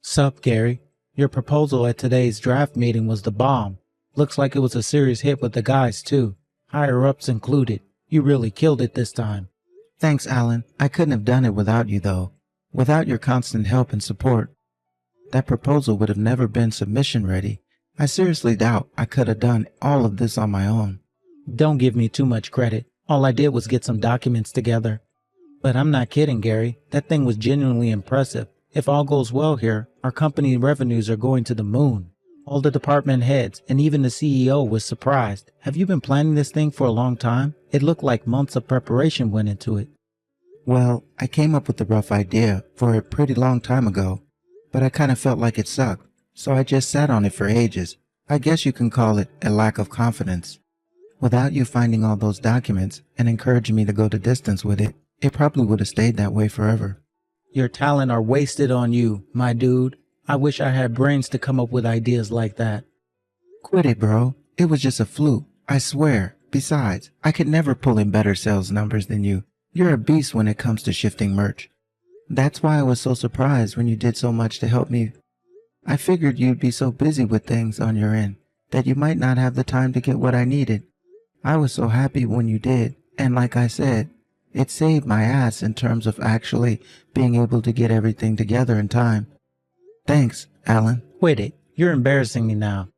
Sup, Gary? Your proposal at today's draft meeting was the bomb. Looks like it was a serious hit with the guys, too. Higher-ups included. You really killed it this time. Thanks, Alan. I couldn't have done it without you, though. Without your constant help and support. That proposal would have never been submission ready. I seriously doubt I could have done all of this on my own. Don't give me too much credit. All I did was get some documents together. But I'm not kidding, Gary. That thing was genuinely impressive. If all goes well here, our company revenues are going to the moon. All the department heads and even the CEO was surprised. Have you been planning this thing for a long time? It looked like months of preparation went into it. Well, I came up with the rough idea for a pretty long time ago, but I kind of felt like it sucked, so I just sat on it for ages. I guess you can call it a lack of confidence. Without you finding all those documents and encouraging me to go the distance with it, it probably would have stayed that way forever. Your talent are wasted on you, my dude. I wish I had brains to come up with ideas like that. Quit it, bro. It was just a fluke, I swear. Besides, I could never pull in better sales numbers than you. You're a beast when it comes to shifting merch. That's why I was so surprised when you did so much to help me. I figured you'd be so busy with things on your end that you might not have the time to get what I needed. I was so happy when you did, and like I said, it saved my ass in terms of actually being able to get everything together in time. Thanks, Alan. Quit it. You're embarrassing me now.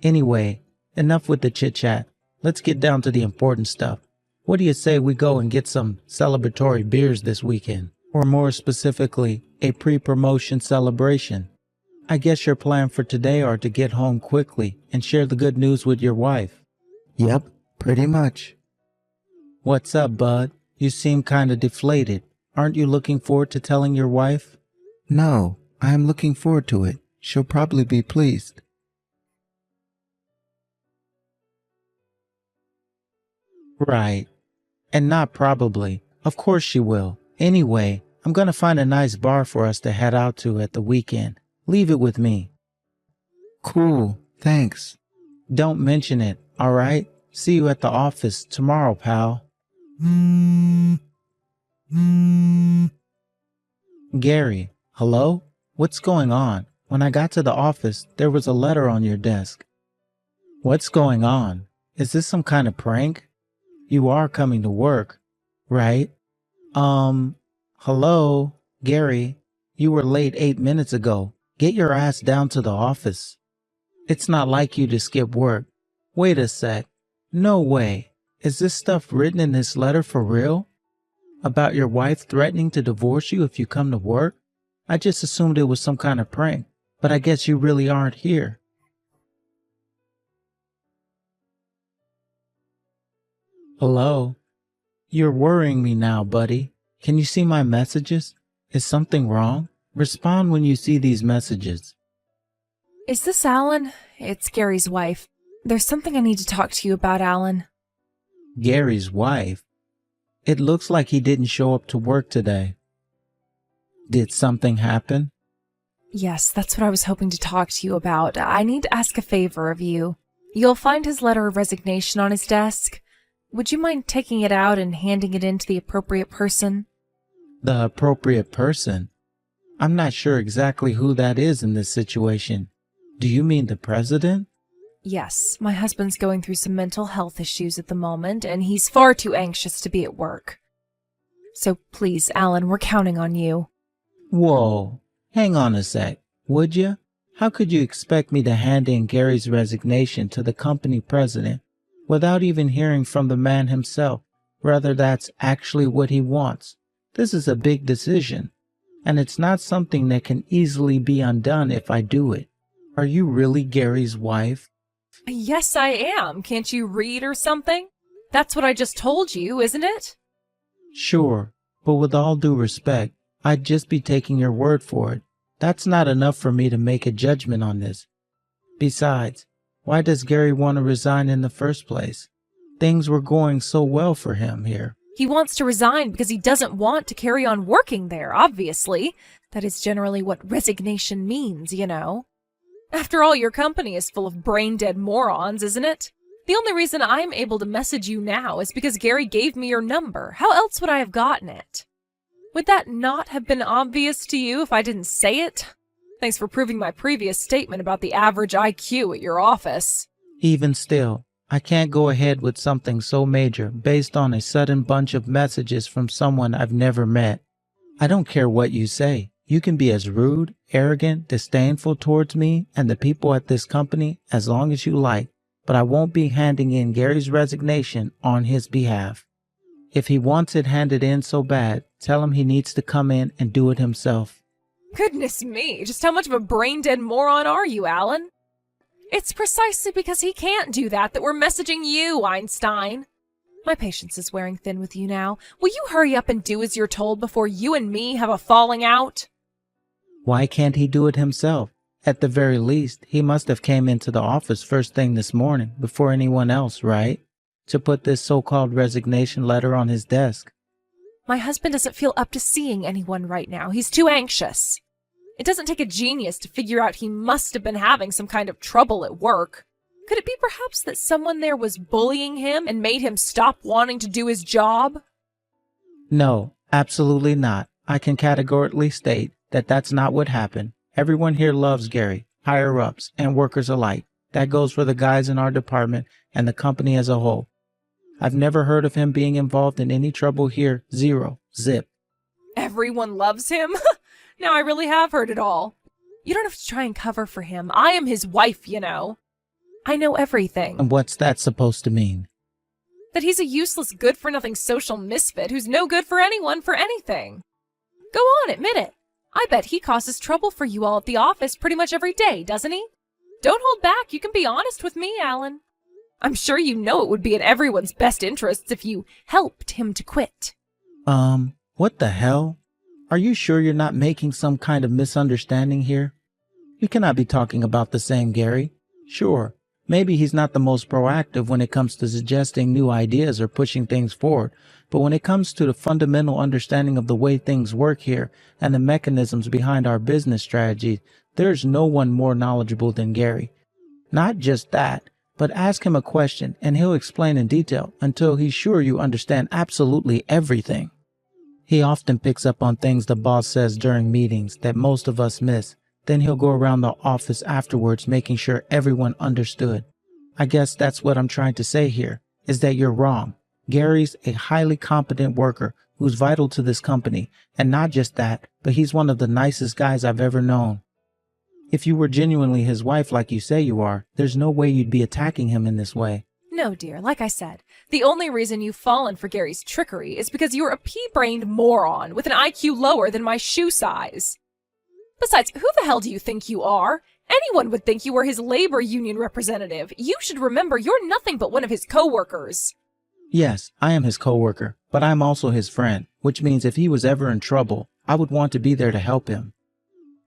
Anyway, enough with the chit-chat. Let's get down to the important stuff. What do you say we go and get some celebratory beers this weekend? Or more specifically, a pre-promotion celebration? I guess your plan for today are to get home quickly and share the good news with your wife. Yep, pretty much. What's up, bud? You seem kinda deflated. Aren't you looking forward to telling your wife? No, I am looking forward to it. She'll probably be pleased. Right. And not probably. Of course she will. Anyway, I'm gonna find a nice bar for us to head out to at the weekend. Leave it with me. Cool, thanks. Don't mention it, alright? See you at the office tomorrow, pal. Gary, hello? What's going on? When I got to the office, there was a letter on your desk. What's going on? Is this some kind of prank? You are coming to work, right? Hello? Gary, you were late 8 minutes ago. Get your ass down to the office. It's not like you to skip work. Wait a sec. No way. Is this stuff written in this letter for real? About your wife threatening to divorce you if you come to work? I just assumed it was some kind of prank, but I guess you really aren't here. Hello? You're worrying me now, buddy. Can you see my messages? Is something wrong? Respond when you see these messages. Is this Alan? It's Gary's wife. There's something I need to talk to you about, Alan. Gary's wife? It looks like he didn't show up to work today. Did something happen? Yes, that's what I was hoping to talk to you about. I need to ask a favor of you. You'll find his letter of resignation on his desk. Would you mind taking it out and handing it in to the appropriate person? The appropriate person? I'm not sure exactly who that is in this situation. Do you mean the president? Yes, my husband's going through some mental health issues at the moment, and he's far too anxious to be at work. So please, Alan, we're counting on you. Whoa, hang on a sec, would you? How could you expect me to hand in Gary's resignation to the company president without even hearing from the man himself, whether that's actually what he wants? This is a big decision, and it's not something that can easily be undone if I do it. Are you really Gary's wife? Yes, I am. Can't you read or something? That's what I just told you, isn't it? Sure, but with all due respect, I'd just be taking your word for it. That's not enough for me to make a judgment on this. Besides, why does Gary want to resign in the first place? Things were going so well for him here. He wants to resign because he doesn't want to carry on working there, obviously. That is generally what resignation means, you know. After all, your company is full of brain-dead morons, isn't it? The only reason I'm able to message you now is because Gary gave me your number. How else would I have gotten it? Would that not have been obvious to you if I didn't say it? Thanks for proving my previous statement about the average IQ at your office. Even still, I can't go ahead with something so major based on a sudden bunch of messages from someone I've never met. I don't care what you say. You can be as rude, arrogant, disdainful towards me and the people at this company as long as you like, but I won't be handing in Gary's resignation on his behalf. If he wants it handed in so bad, tell him he needs to come in and do it himself. Goodness me, just how much of a brain-dead moron are you, Alan? It's precisely because he can't do that we're messaging you, Einstein. My patience is wearing thin with you now. Will you hurry up and do as you're told before you and me have a falling out? Why can't he do it himself? At the very least, he must have came into the office first thing this morning before anyone else, right? To put this so-called resignation letter on his desk. My husband doesn't feel up to seeing anyone right now. He's too anxious. It doesn't take a genius to figure out he must have been having some kind of trouble at work. Could it be perhaps that someone there was bullying him and made him stop wanting to do his job? No, absolutely not. I can categorically state that that's not what happened. Everyone here loves Gary, higher-ups and workers alike. That goes for the guys in our department and the company as a whole. I've never heard of him being involved in any trouble here. Zero. Zip. Everyone loves him? Now I really have heard it all. You don't have to try and cover for him. I am his wife, you know. I know everything. And what's that supposed to mean? That he's a useless, good-for-nothing social misfit who's no good for anyone for anything. Go on, admit it. I bet he causes trouble for you all at the office pretty much every day, doesn't he? Don't hold back. You can be honest with me, Alan. I'm sure you know it would be in everyone's best interests if you helped him to quit. What the hell? Are you sure you're not making some kind of misunderstanding here? You cannot be talking about the same Gary. Sure, maybe he's not the most proactive when it comes to suggesting new ideas or pushing things forward, but when it comes to the fundamental understanding of the way things work here and the mechanisms behind our business strategies, there's no one more knowledgeable than Gary. Not just that, but ask him a question and he'll explain in detail until he's sure you understand absolutely everything. He often picks up on things the boss says during meetings that most of us miss. Then he'll go around the office afterwards making sure everyone understood. I guess that's what I'm trying to say here, is that you're wrong. Gary's a highly competent worker who's vital to this company, and not just that, but he's one of the nicest guys I've ever known. If you were genuinely his wife like you say you are, there's no way you'd be attacking him in this way. No, dear, like I said, the only reason you've fallen for Gary's trickery is because you're a pea-brained moron with an IQ lower than my shoe size. Besides, who the hell do you think you are? Anyone would think you were his labor union representative. You should remember you're nothing but one of his co-workers. Yes, I am his co-worker, but I'm also his friend, which means if he was ever in trouble, I would want to be there to help him.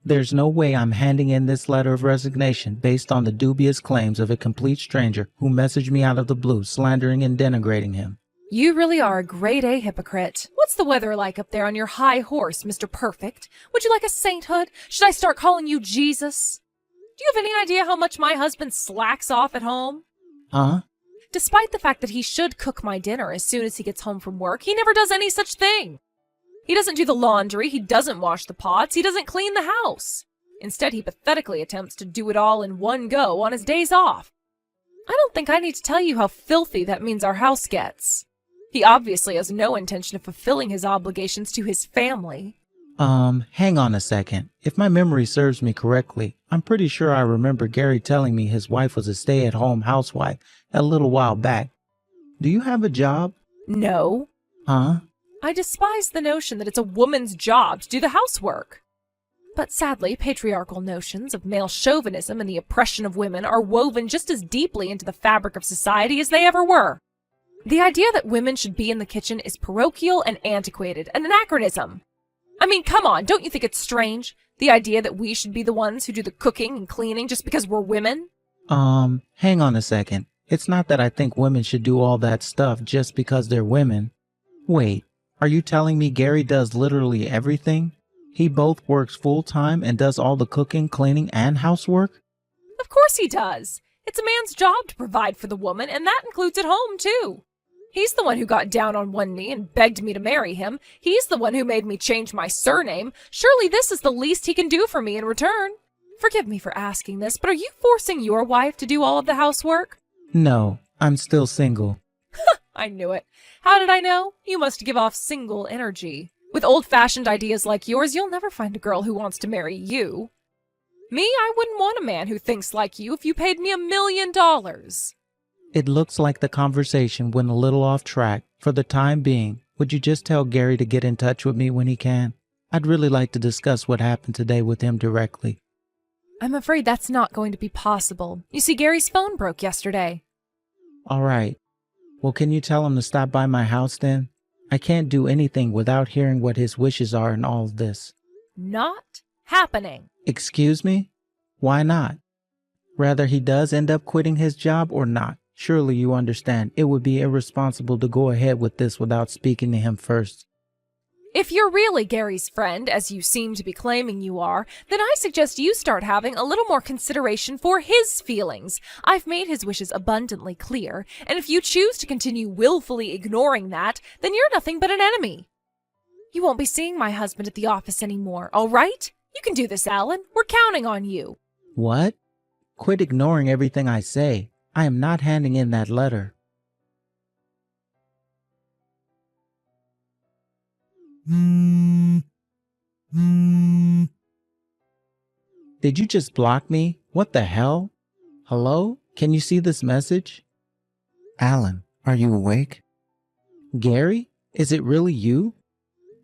There's no way I'm handing in this letter of resignation based on the dubious claims of a complete stranger who messaged me out of the blue, slandering and denigrating him. You really are a grade A hypocrite. What's the weather like up there on your high horse, Mr. Perfect? Would you like a sainthood? Should I start calling you Jesus? Do you have any idea how much my husband slacks off at home? Huh? Despite the fact that he should cook my dinner as soon as he gets home from work, he never does any such thing. He doesn't do the laundry, he doesn't wash the pots, he doesn't clean the house. Instead, he pathetically attempts to do it all in one go on his days off. I don't think I need to tell you how filthy that means our house gets. He obviously has no intention of fulfilling his obligations to his family. Hang on a second. If my memory serves me correctly, I'm pretty sure I remember Gary telling me his wife was a stay-at-home housewife a little while back. Do you have a job? No. Huh? I despise the notion that it's a woman's job to do the housework. But sadly, patriarchal notions of male chauvinism and the oppression of women are woven just as deeply into the fabric of society as they ever were. The idea that women should be in the kitchen is parochial and antiquated, an anachronism. I mean, come on, don't you think it's strange? The idea that we should be the ones who do the cooking and cleaning just because we're women? Hang on a second. It's not that I think women should do all that stuff just because they're women. Wait, are you telling me Gary does literally everything? He both works full-time and does all the cooking, cleaning, and housework? Of course he does. It's a man's job to provide for the woman, and that includes at home, too. He's the one who got down on one knee and begged me to marry him. He's the one who made me change my surname. Surely this is the least he can do for me in return. Forgive me for asking this, but are you forcing your wife to do all of the housework? No, I'm still single. I knew it. How did I know? You must give off single energy. With old-fashioned ideas like yours, you'll never find a girl who wants to marry you. Me, I wouldn't want a man who thinks like you if you paid me $1 million. It looks like the conversation went a little off track. For the time being, would you just tell Gary to get in touch with me when he can? I'd really like to discuss what happened today with him directly. I'm afraid that's not going to be possible. You see, Gary's phone broke yesterday. All right. Well, can you tell him to stop by my house then? I can't do anything without hearing what his wishes are in all of this. Not happening. Excuse me? Why not? Whether he does end up quitting his job or not, surely you understand it would be irresponsible to go ahead with this without speaking to him first. If you're really Gary's friend, as you seem to be claiming you are, then I suggest you start having a little more consideration for his feelings. I've made his wishes abundantly clear, and if you choose to continue willfully ignoring that, then you're nothing but an enemy. You won't be seeing my husband at the office anymore, all right? You can do this, Alan. We're counting on you. What? Quit ignoring everything I say. I am not handing in that letter. Did you just block me? What the hell? Hello? Can you see this message? Alan, are you awake? Gary? Is it really you?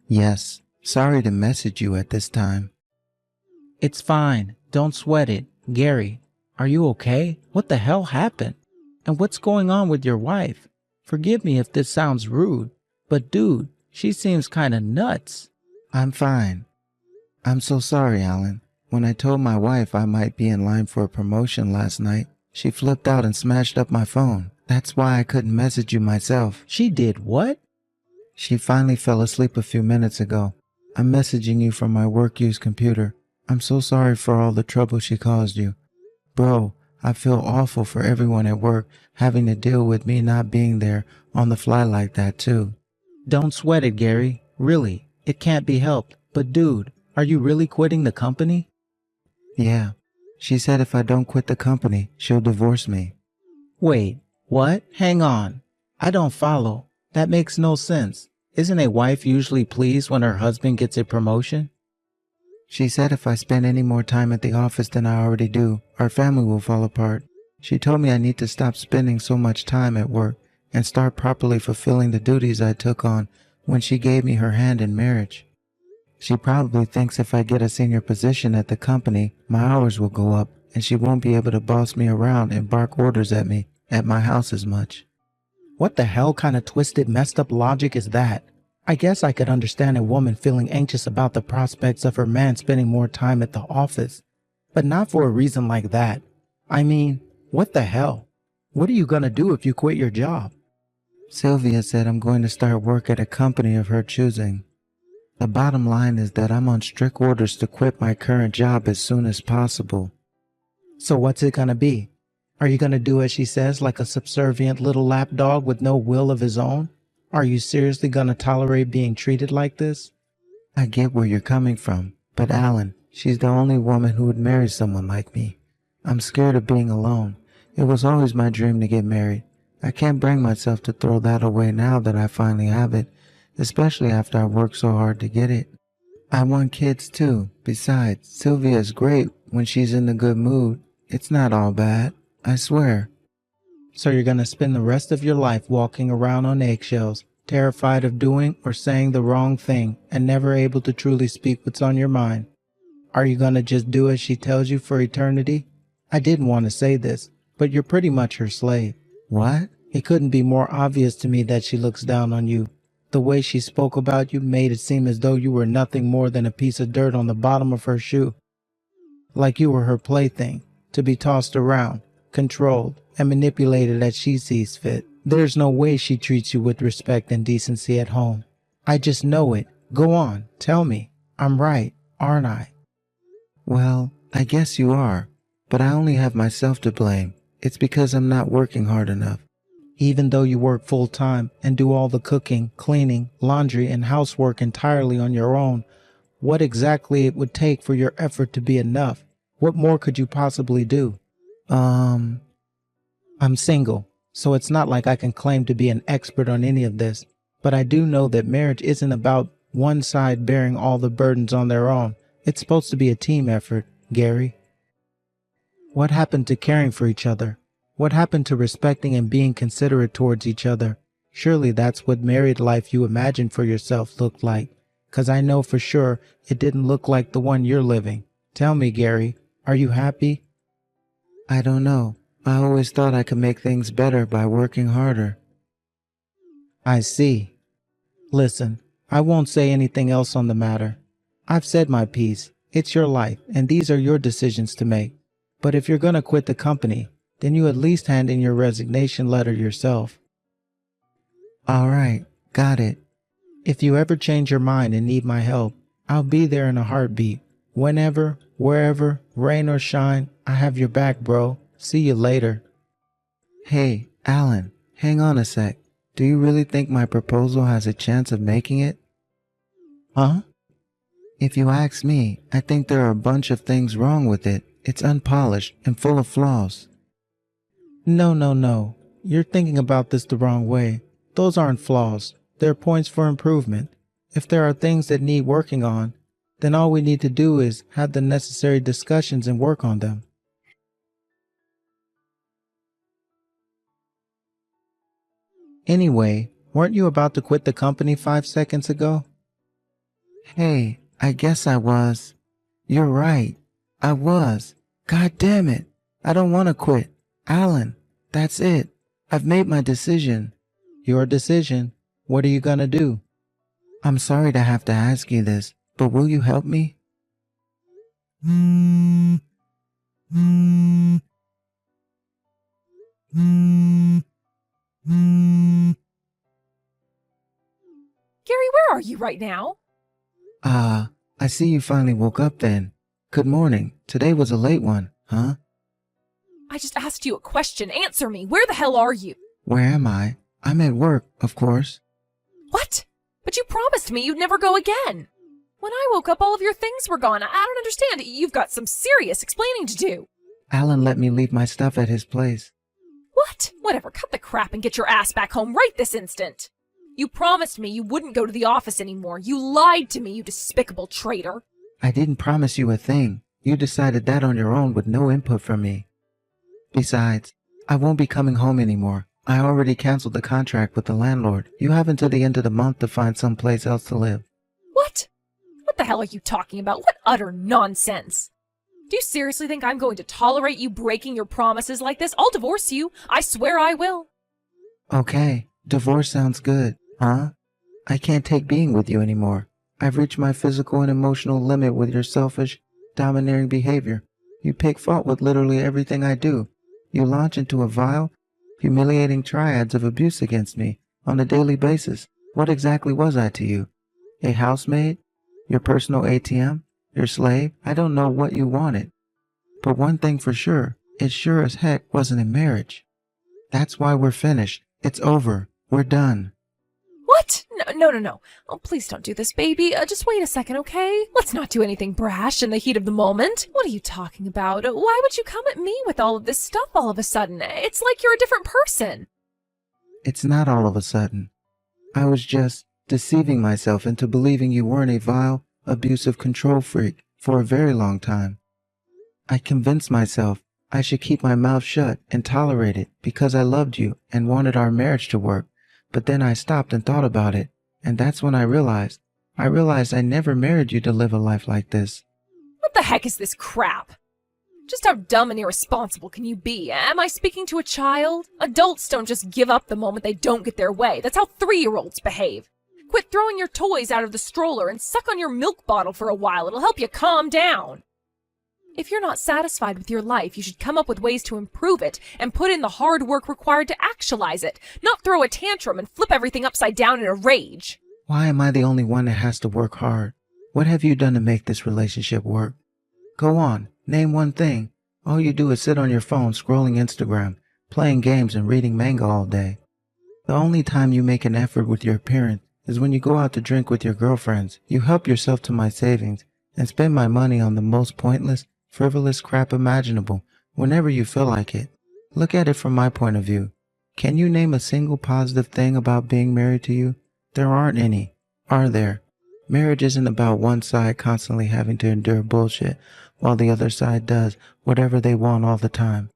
Yes. Sorry to message you at this time. It's fine. Don't sweat it. Gary, are you okay? What the hell happened? And what's going on with your wife? Forgive me if this sounds rude, but dude, she seems kinda nuts. I'm fine. I'm so sorry, Alan. When I told my wife I might be in line for a promotion last night, she flipped out and smashed up my phone. That's why I couldn't message you myself. She did what? She finally fell asleep a few minutes ago. I'm messaging you from my work-use computer. I'm so sorry for all the trouble she caused you. Bro, I feel awful for everyone at work having to deal with me not being there on the fly like that too. Don't sweat it, Gary. Really, it can't be helped. But dude, are you really quitting the company? Yeah. She said if I don't quit the company, she'll divorce me. Wait, what? Hang on. I don't follow. That makes no sense. Isn't a wife usually pleased when her husband gets a promotion? She said if I spend any more time at the office than I already do, our family will fall apart. She told me I need to stop spending so much time at work and start properly fulfilling the duties I took on when she gave me her hand in marriage. She probably thinks if I get a senior position at the company, my hours will go up and she won't be able to boss me around and bark orders at me at my house as much. What the hell kind of twisted, messed up logic is that? I guess I could understand a woman feeling anxious about the prospects of her man spending more time at the office, but not for a reason like that. I mean, what the hell? What are you gonna do if you quit your job? Sylvia said I'm going to start work at a company of her choosing. The bottom line is that I'm on strict orders to quit my current job as soon as possible. So what's it gonna be? Are you gonna do as she says like a subservient little lapdog with no will of his own? Are you seriously gonna tolerate being treated like this? I get where you're coming from, but Alan, she's the only woman who would marry someone like me. I'm scared of being alone. It was always my dream to get married. I can't bring myself to throw that away now that I finally have it, especially after I worked so hard to get it. I want kids too. Besides, Sylvia is great when she's in a good mood. It's not all bad, I swear. So you're gonna spend the rest of your life walking around on eggshells, terrified of doing or saying the wrong thing and never able to truly speak what's on your mind. Are you gonna just do as she tells you for eternity? I didn't want to say this, but you're pretty much her slave. What? It couldn't be more obvious to me that she looks down on you. The way she spoke about you made it seem as though you were nothing more than a piece of dirt on the bottom of her shoe. Like you were her plaything, to be tossed around, controlled, and manipulated as she sees fit. There's no way she treats you with respect and decency at home. I just know it. Go on, tell me. I'm right, aren't I? Well, I guess you are, but I only have myself to blame. It's because I'm not working hard enough. Even though you work full time and do all the cooking, cleaning, laundry, and housework entirely on your own, what exactly it would take for your effort to be enough? What more could you possibly do? I'm single, so it's not like I can claim to be an expert on any of this, but I do know that marriage isn't about one side bearing all the burdens on their own. It's supposed to be a team effort, Gary. What happened to caring for each other? What happened to respecting and being considerate towards each other? Surely that's what married life you imagined for yourself looked like, 'cause I know for sure it didn't look like the one you're living. Tell me, Gary, are you happy? I don't know. I always thought I could make things better by working harder. I see. Listen, I won't say anything else on the matter. I've said my piece. It's your life, and these are your decisions to make. But if you're gonna quit the company, then you at least hand in your resignation letter yourself. All right, got it. If you ever change your mind and need my help, I'll be there in a heartbeat. Whenever, wherever, rain or shine, I have your back, bro. See you later. Hey, Alan, hang on a sec. Do you really think my proposal has a chance of making it? Huh? If you ask me, I think there are a bunch of things wrong with it. It's unpolished and full of flaws. No. You're thinking about this the wrong way. Those aren't flaws. They're points for improvement. If there are things that need working on, then all we need to do is have the necessary discussions and work on them. Anyway, weren't you about to quit the company 5 seconds ago? Hey, I guess I was. You're right. I was. God damn it. I don't want to quit. Alan, that's it. I've made my decision. Your decision? What are you gonna do? I'm sorry to have to ask you this, but will you help me? Gary, where are you right now? I see you finally woke up then. Good morning. Today was a late one, huh? I just asked you a question. Answer me. Where the hell are you? Where am I? I'm at work, of course. What? But you promised me you'd never go again. When I woke up, all of your things were gone. I don't understand. You've got some serious explaining to do. Alan let me leave my stuff at his place. What? Whatever. Cut the crap and get your ass back home right this instant. You promised me you wouldn't go to the office anymore. You lied to me, you despicable traitor. I didn't promise you a thing. You decided that on your own with no input from me. Besides, I won't be coming home anymore. I already canceled the contract with the landlord. You have until the end of the month to find someplace else to live. What? What the hell are you talking about? What utter nonsense. Do you seriously think I'm going to tolerate you breaking your promises like this? I'll divorce you. I swear I will. Okay, divorce sounds good, huh? I can't take being with you anymore. I've reached my physical and emotional limit with your selfish, domineering behavior. You pick fault with literally everything I do. You launch into a vile, humiliating triads of abuse against me on a daily basis. What exactly was I to you? A housemaid? Your personal ATM? Your slave? I don't know what you wanted. But one thing for sure, it sure as heck wasn't a marriage. That's why we're finished. It's over. We're done. What? No. Oh, please don't do this, baby. Just wait a second, okay? Let's not do anything brash in the heat of the moment. What are you talking about? Why would you come at me with all of this stuff all of a sudden? It's like you're a different person. It's not all of a sudden. I was just deceiving myself into believing you weren't a vile, abusive control freak for a very long time. I convinced myself I should keep my mouth shut and tolerate it because I loved you and wanted our marriage to work. But then I stopped and thought about it, and that's when I realized I never married you to live a life like this. What the heck is this crap? Just how dumb and irresponsible can you be? Am I speaking to a child? Adults don't just give up the moment they don't get their way. That's how 3-year-olds behave. Quit throwing your toys out of the stroller and suck on your milk bottle for a while. It'll help you calm down. If you're not satisfied with your life, you should come up with ways to improve it and put in the hard work required to actualize it, not throw a tantrum and flip everything upside down in a rage. Why am I the only one that has to work hard? What have you done to make this relationship work? Go on, name one thing. All you do is sit on your phone scrolling Instagram, playing games and reading manga all day. The only time you make an effort with your appearance is when you go out to drink with your girlfriends. You help yourself to my savings and spend my money on the most pointless, frivolous crap imaginable whenever you feel like it. Look at it from my point of view. Can you name a single positive thing about being married to you? There aren't any, are there? Marriage isn't about one side constantly having to endure bullshit while the other side does whatever they want all the time.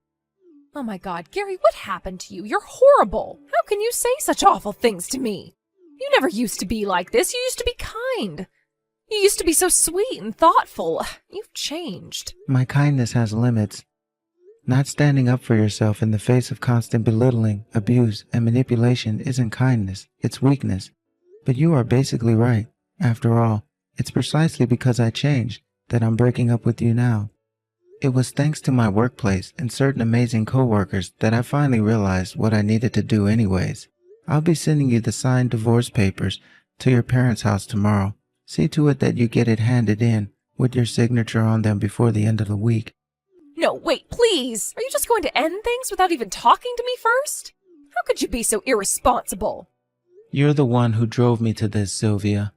Oh my God, Gary, what happened to you? You're horrible. How can you say such awful things to me? You never used to be like this. You used to be kind. You used to be so sweet and thoughtful. You've changed. My kindness has limits. Not standing up for yourself in the face of constant belittling, abuse, and manipulation isn't kindness, it's weakness. But you are basically right. After all, it's precisely because I changed that I'm breaking up with you now. It was thanks to my workplace and certain amazing coworkers that I finally realized what I needed to do anyways. I'll be sending you the signed divorce papers to your parents' house tomorrow. See to it that you get it handed in with your signature on them before the end of the week. No, wait, please. Are you just going to end things without even talking to me first? How could you be so irresponsible? You're the one who drove me to this, Sylvia.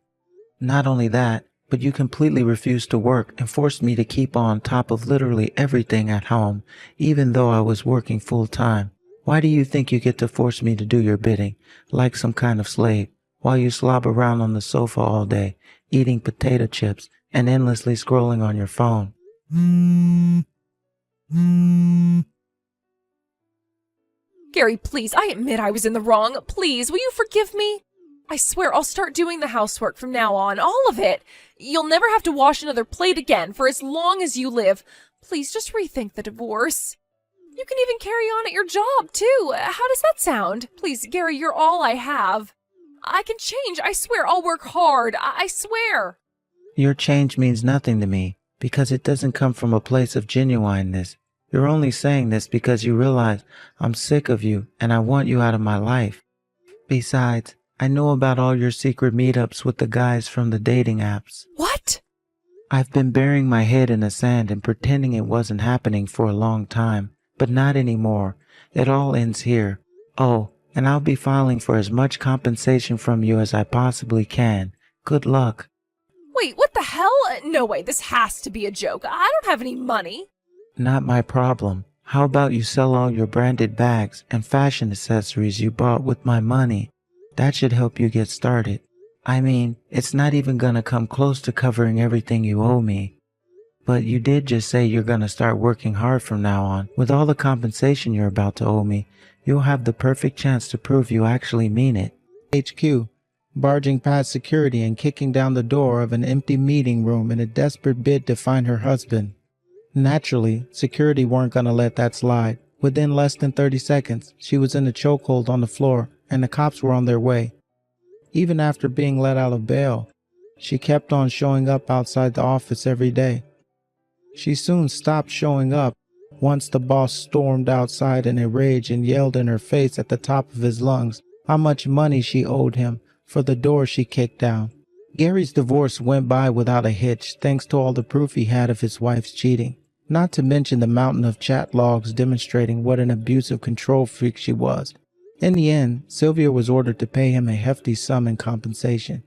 Not only that, but you completely refused to work and forced me to keep on top of literally everything at home, even though I was working full time. Why do you think you get to force me to do your bidding, like some kind of slave, while you slob around on the sofa all day, eating potato chips and endlessly scrolling on your phone? Gary, please, I admit I was in the wrong. Please, will you forgive me? I swear I'll start doing the housework from now on, all of it. You'll never have to wash another plate again for as long as you live. Please, just rethink the divorce. You can even carry on at your job, too. How does that sound? Please, Gary, you're all I have. I can change. I swear I'll work hard. I swear. Your change means nothing to me because it doesn't come from a place of genuineness. You're only saying this because you realize I'm sick of you and I want you out of my life. Besides, I know about all your secret meetups with the guys from the dating apps. What? I've been burying my head in the sand and pretending it wasn't happening for a long time, but not anymore. It all ends here. Oh, and I'll be filing for as much compensation from you as I possibly can. Good luck. Wait, what the hell? No way, this has to be a joke. I don't have any money. Not my problem. How about you sell all your branded bags and fashion accessories you bought with my money? That should help you get started. I mean, it's not even gonna come close to covering everything you owe me. But you did just say you're gonna start working hard from now on. With all the compensation you're about to owe me, you'll have the perfect chance to prove you actually mean it. HQ, barging past security and kicking down the door of an empty meeting room in a desperate bid to find her husband. Naturally, security weren't gonna let that slide. Within less than 30 seconds, she was in a chokehold on the floor and the cops were on their way. Even after being let out of bail, she kept on showing up outside the office every day. She soon stopped showing up once the boss stormed outside in a rage and yelled in her face at the top of his lungs how much money she owed him for the door she kicked down. Gary's divorce went by without a hitch thanks to all the proof he had of his wife's cheating, not to mention the mountain of chat logs demonstrating what an abusive control freak she was. In the end, Sylvia was ordered to pay him a hefty sum in compensation.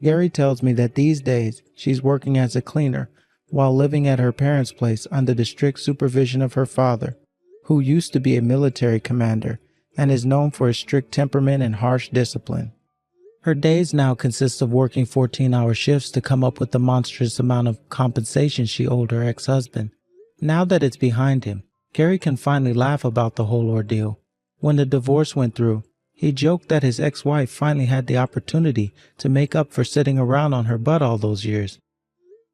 Gary tells me that these days she's working as a cleaner while living at her parents' place under the strict supervision of her father, who used to be a military commander and is known for his strict temperament and harsh discipline. Her days now consist of working 14-hour shifts to come up with the monstrous amount of compensation she owed her ex-husband. Now that it's behind him, Gary can finally laugh about the whole ordeal. When the divorce went through, he joked that his ex-wife finally had the opportunity to make up for sitting around on her butt all those years.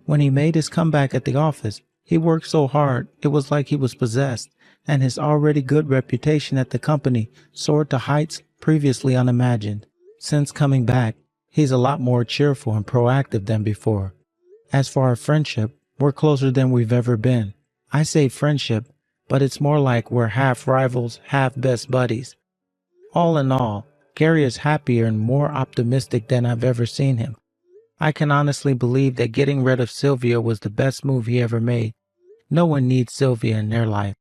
When he made his comeback at the office, he worked so hard it was like he was possessed, and his already good reputation at the company soared to heights previously unimagined. Since coming back, he's a lot more cheerful and proactive than before. As for our friendship, we're closer than we've ever been. I say friendship, but it's more like we're half rivals, half best buddies. All in all, Gary is happier and more optimistic than I've ever seen him. I can honestly believe that getting rid of Sylvia was the best move he ever made. No one needs Sylvia in their life.